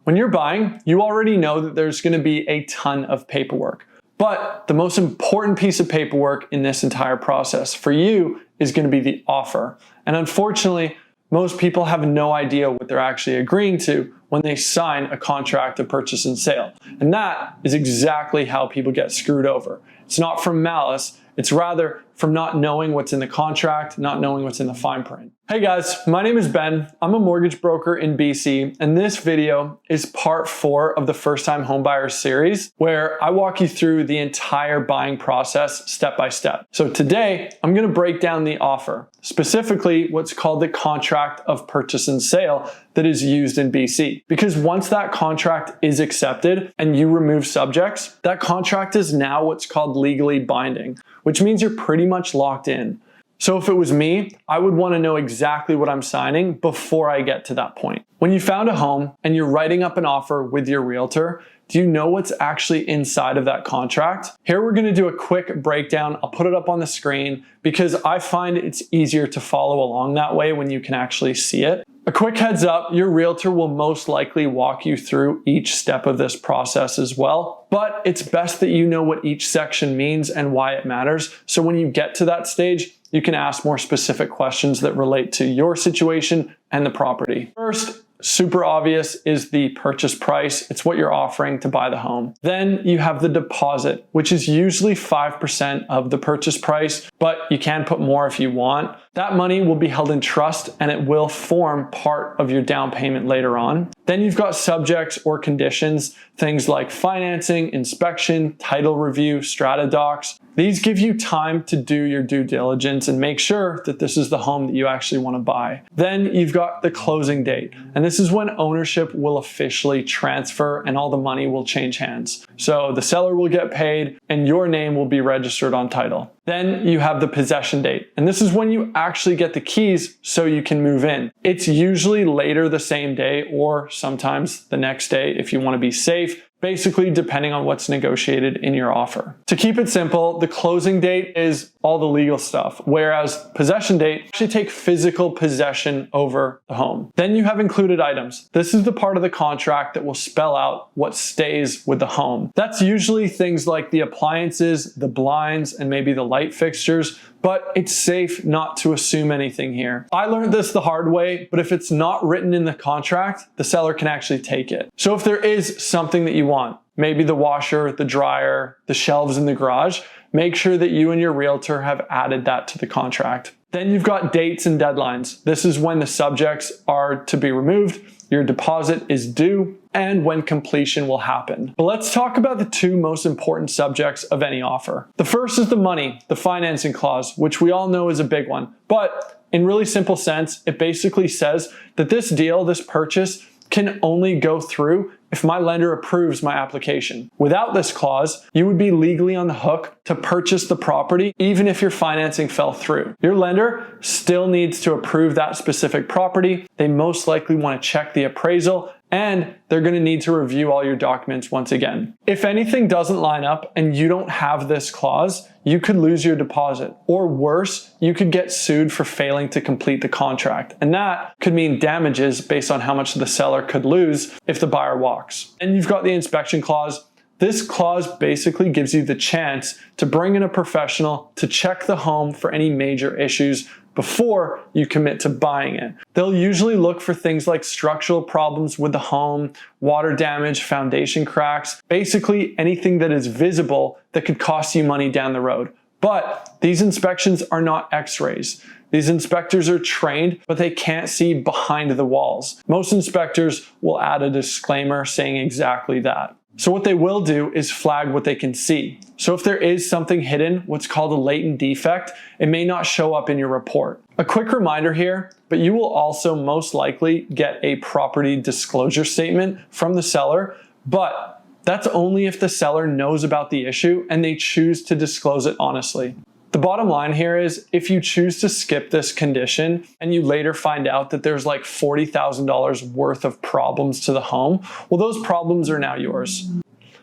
When you're buying, you already know that there's going to be a ton of paperwork. But the most important piece of paperwork in this entire process for you is going to be the offer. And unfortunately, most people have no idea what they're actually agreeing to when they sign a contract of purchase and sale. And that is exactly how people get screwed over. It's not from malice, it's rather from not knowing what's in the contract, not knowing what's in the fine print. Hey guys, my name is Ben. I'm a mortgage broker in BC, and this video is part 4 of the First Time Homebuyer series, where I walk you through the entire buying process step by step. So today, I'm gonna break down the offer, specifically what's called the contract of purchase and sale that is used in BC. Because once that contract is accepted and you remove subjects, that contract is now what's called legally binding, which means you're pretty much locked in. So if it was me, I would want to know exactly what I'm signing before I get to that point. When you found a home and you're writing up an offer with your realtor, do you know what's actually inside of that contract? Here we're going to do a quick breakdown. I'll put it up on the screen because I find it's easier to follow along that way when you can actually see it. A quick heads up, your realtor will most likely walk you through each step of this process as well, but it's best that you know what each section means and why it matters. So when you get to that stage, you can ask more specific questions that relate to your situation and the property. First, super obvious, is the purchase price. It's what you're offering to buy the home. Then you have the deposit, which is usually 5% of the purchase price, but you can put more if you want. That money will be held in trust and it will form part of your down payment later on. Then you've got subjects or conditions, things like financing, inspection, title review, strata docs. These give you time to do your due diligence and make sure that this is the home that you actually want to buy. Then you've got the closing date, and this is when ownership will officially transfer and all the money will change hands. So the seller will get paid and your name will be registered on title. Then you have the possession date, and this is when you actually get the keys so you can move in. It's usually later the same day or sometimes the next day if you want to be safe, basically depending on what's negotiated in your offer. To keep it simple, the closing date is all the legal stuff, whereas possession date actually take physical possession over the home. Then you have included items. This is the part of the contract that will spell out what stays with the home. That's usually things like the appliances, the blinds, and maybe the light fixtures, but it's safe not to assume anything here. I learned this the hard way, but if it's not written in the contract, the seller can actually take it. So if there is something that you want, maybe the washer, the dryer, the shelves in the garage, make sure that you and your realtor have added that to the contract. Then you've got dates and deadlines. This is when the subjects are to be removed, your deposit is due, and when completion will happen. But let's talk about the 2 most important subjects of any offer. The first is the money, the financing clause, which we all know is a big one. But in really simple sense, it basically says that this deal, this purchase, can only go through if my lender approves my application. Without this clause, you would be legally on the hook to purchase the property even if your financing fell through. Your lender still needs to approve that specific property. They most likely want to check the appraisal, and they're going to need to review all your documents once again. If anything doesn't line up and you don't have this clause, you could lose your deposit. Or worse, you could get sued for failing to complete the contract. And that could mean damages based on how much the seller could lose if the buyer walks. And you've got the inspection clause. This clause basically gives you the chance to bring in a professional to check the home for any major issues before you commit to buying it. They'll usually look for things like structural problems with the home, water damage, foundation cracks, basically anything that is visible that could cost you money down the road. But these inspections are not x-rays. These inspectors are trained, but they can't see behind the walls. Most inspectors will add a disclaimer saying exactly that. So what they will do is flag what they can see. So if there is something hidden, what's called a latent defect, it may not show up in your report. A quick reminder here, but you will also most likely get a property disclosure statement from the seller, but that's only if the seller knows about the issue and they choose to disclose it honestly. The bottom line here is if you choose to skip this condition and you later find out that there's like $40,000 worth of problems to the home, well, those problems are now yours.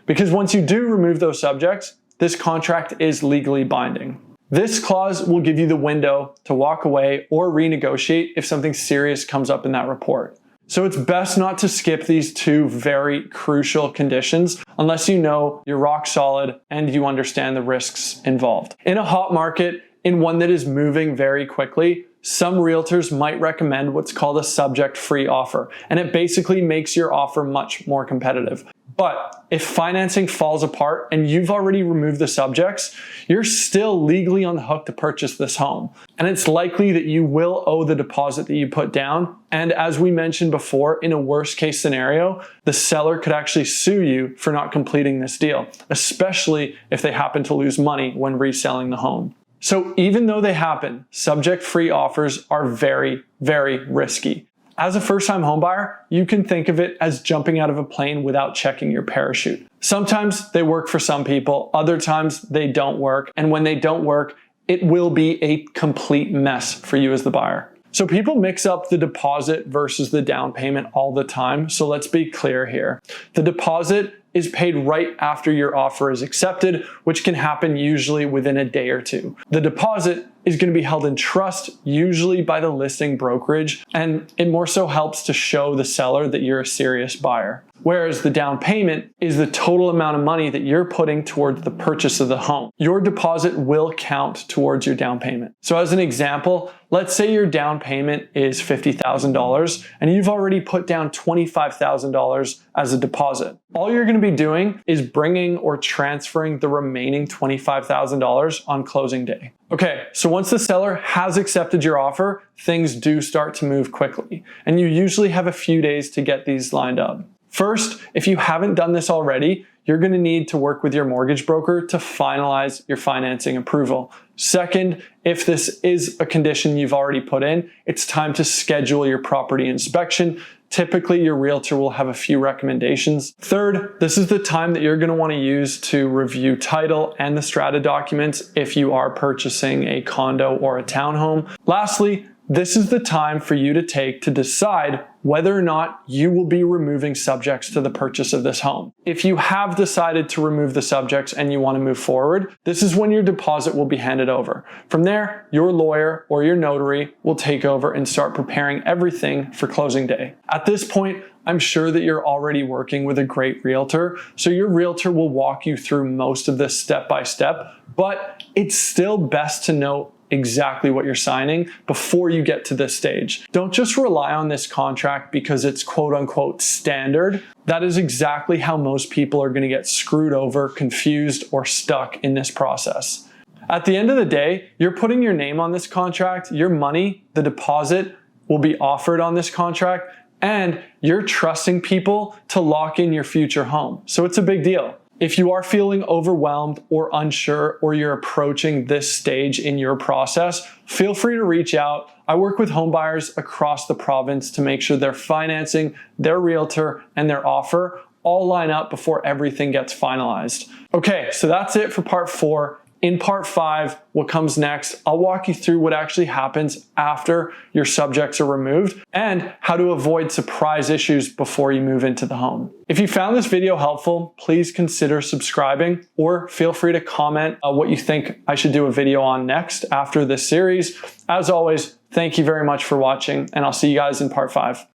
Because once you do remove those subjects, this contract is legally binding. This clause will give you the window to walk away or renegotiate if something serious comes up in that report. So it's best not to skip these two very crucial conditions unless you know you're rock solid and you understand the risks involved. In a hot market, in one that is moving very quickly, some realtors might recommend what's called a subject-free offer, and it basically makes your offer much more competitive. But if financing falls apart and you've already removed the subjects, you're still legally on the hook to purchase this home. And it's likely that you will owe the deposit that you put down. And as we mentioned before, in a worst case scenario, the seller could actually sue you for not completing this deal, especially if they happen to lose money when reselling the home. So even though they happen, subject-free offers are very, very risky. As a first-time homebuyer, you can think of it as jumping out of a plane without checking your parachute. Sometimes they work for some people, other times they don't work, and when they don't work, it will be a complete mess for you as the buyer. So people mix up the deposit versus the down payment all the time, so let's be clear here. The deposit is paid right after your offer is accepted, which can happen usually within a day or two. The deposit is going to be held in trust, usually by the listing brokerage, and it more so helps to show the seller that you're a serious buyer. Whereas the down payment is the total amount of money that you're putting towards the purchase of the home. Your deposit will count towards your down payment. So as an example, let's say your down payment is $50,000 and you've already put down $25,000 as a deposit. All you're going to be doing is bringing or transferring the remaining $25,000 on closing day. Okay, so once the seller has accepted your offer, things do start to move quickly, and you usually have a few days to get these lined up. First, if you haven't done this already, you're going to need to work with your mortgage broker to finalize your financing approval. Second, if this is a condition you've already put in, it's time to schedule your property inspection. Typically, your realtor will have a few recommendations. Third, this is the time that you're going to want to use to review title and the strata documents if you are purchasing a condo or a townhome. Lastly, this is the time for you to take to decide whether or not you will be removing subjects to the purchase of this home. If you have decided to remove the subjects and you want to move forward, this is when your deposit will be handed over. From there, your lawyer or your notary will take over and start preparing everything for closing day. At this point, I'm sure that you're already working with a great realtor, so your realtor will walk you through most of this step by step, but it's still best to know exactly what you're signing before you get to this stage. Don't just rely on this contract because it's quote unquote standard. That is exactly how most people are going to get screwed over, confused, or stuck in this process. At the end of the day, you're putting your name on this contract, your money, the deposit will be offered on this contract, and you're trusting people to lock in your future home. So it's a big deal. If you are feeling overwhelmed or unsure, or you're approaching this stage in your process, feel free to reach out. I work with home buyers across the province to make sure their financing, their realtor, and their offer all line up before everything gets finalized. Okay, so that's it for part 4. In part 5, what comes next, I'll walk you through what actually happens after your subjects are removed and how to avoid surprise issues before you move into the home. If you found this video helpful, please consider subscribing or feel free to comment what you think I should do a video on next after this series. As always, thank you very much for watching, and I'll see you guys in part 5.